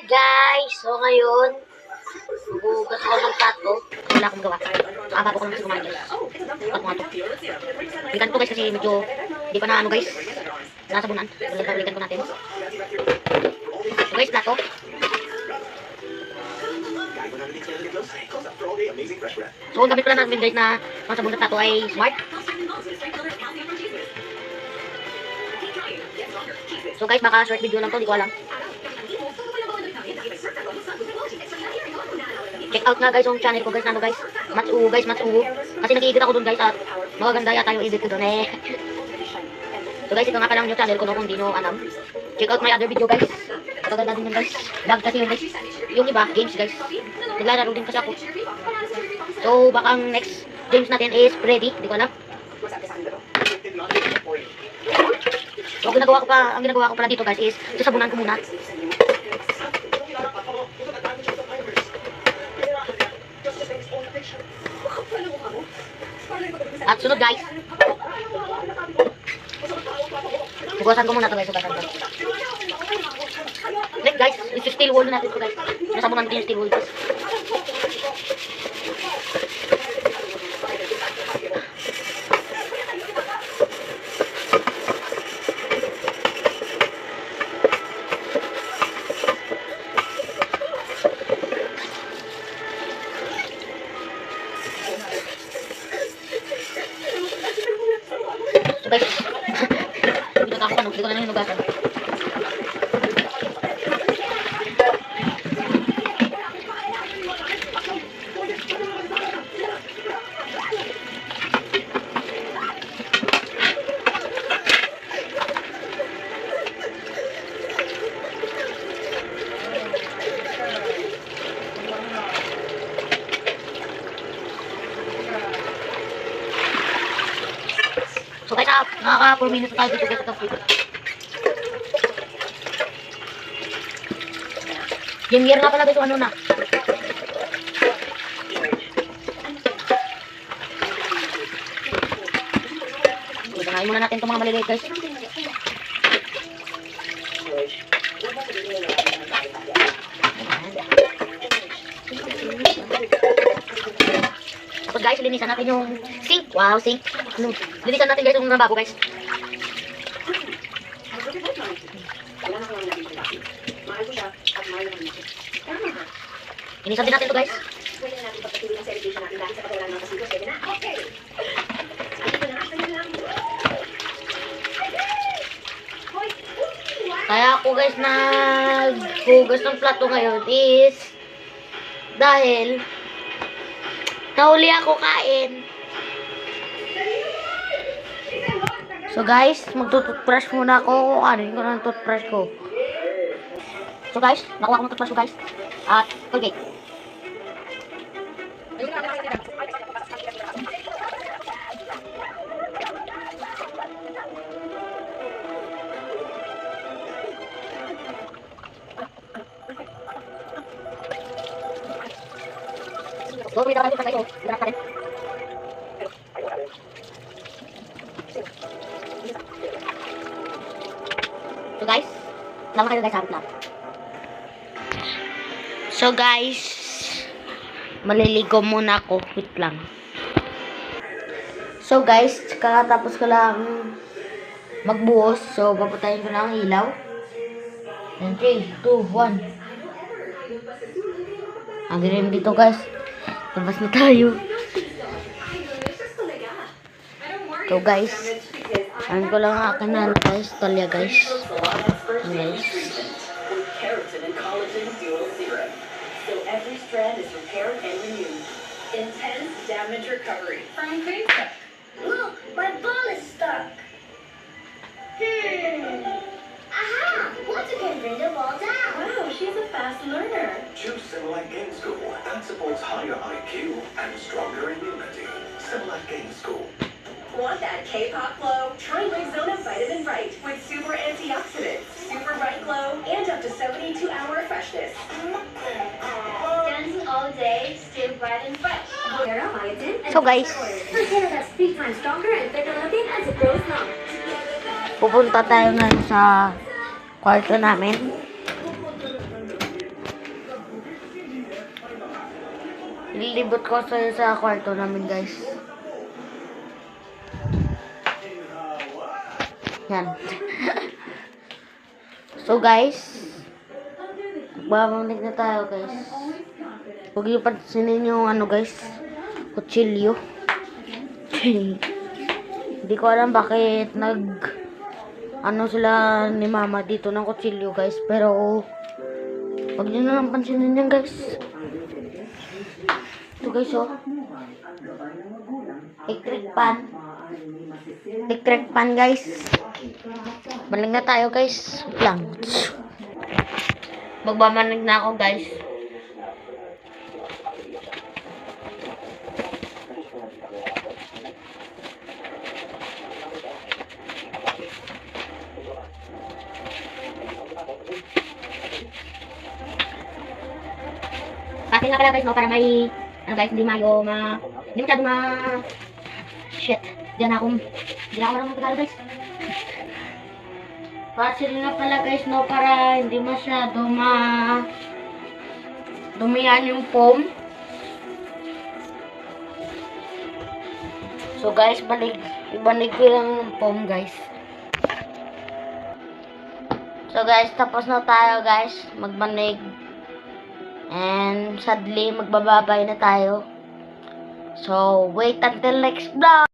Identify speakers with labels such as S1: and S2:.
S1: Guys, so ngayon, maghugas ako ng plato. Wala akong gawa. Bago ko lang kasi kumain guys. At mga to. Balikan ko guys kasi medyo, di pa na ano guys. Nasabunan. Balikan ko natin. So guys, plato. So ang gamit ko lang namin guys na masabon na plato ay Smart. So guys, baka short video lang to, di ko alam. Check out nga guys yung channel ko guys, ano guys, Matsu guys, Matsu. Kasi nag-i-edit ako dun guys at magaganda yata yung edit ko dun eh. So guys, ito nga palang yung channel ko no, kung di nyo alam. Check out my other video guys. Magaganda din yun guys. Vlog kasi yun guys. Yung iba, games guys. Naglalaro din kasi ako. So baka ang next games natin is Freddy, di ko alam. So ang ginagawa ko pala dito guys is sasabunan ko muna. At sunod guys, hugasan ko muna ito guys, hugasan ko. Next guys, is steel wool natin ito guys. Nasabunan natin yung steel wool guys. Guys, hindi ko na yung hinugasan. So guys, nakaka 4 minutes tayo dito guys. Game year nga pala guys, ano na. Ibangayin muna natin itong mga maliliit guys. Tapos guys, linisan natin yung sink. Wow, sink. Linisan natin guys yung lababo guys. Linisan din natin ito guys. Kaya ako guys naghugas ng plato ngayon is dahil nahuli ako kain. So guys, magtututbrush muna ako. Anin ko na ng toothbrush ko. So guys, nakuha ko ng toothbrush ko guys. At Colgate. So, may dapat tayo. Ganap natin. So guys, lama kayo guys, harap lang. So guys, maliligo muna ako. Wait lang. So guys, kakatapos ko lang magbuhos. So, papatayin ko na ang ilaw. And 3, 2, 1. Ang dilim dito guys. Labas na tayo. So guys, ano ko lang ang kanal guys, Talia guys. Guys.
S2: So every strand is repaired and renewed. Intense damage recovery from Facebook.
S3: Look, my ball is stuck. Aha! Water can bring the ball down.
S2: Wow, she's a fast learner.
S4: Choose Similac Game School that supports higher IQ and stronger immunity. Similac Game School.
S2: Want that K-pop glow? Try Rexona Vitamin Bright with super antioxidants, super bright glow, and up to 72-hour freshness.
S3: Dancing all day, stay bright and fresh.
S1: So guys,
S3: That's 3 times stronger and thicker looking as it grows long.
S1: pupunta tayo ngayon sa kwarto namin. Lilibot ko sa kwarto namin, guys. Yan. So, guys, babalik na tayo, guys. Huwag niyo pansinin yung ano, guys, kutsilyo. Hindi ko alam bakit ano sila ni mama dito ng kutsilyo, guys. Pero huwag niyo na lang pansinin yan, guys. Ito, guys, oh. Electric pan, guys. Balik na tayo, guys. Lang. Magbamanig na ako, guys. Pati nga pala, guys, no, para may ano, guys, hindi masyado shit. Hindi na ako marunong Tagalog, guys. Pasil nga pala, guys, no, para hindi masyado dumihan yung foam. So, guys, ibanig ko lang yung foam, guys. So, guys, tapos na tayo, guys, magbanig. And sadly, magbababay na tayo. So, wait until next vlog.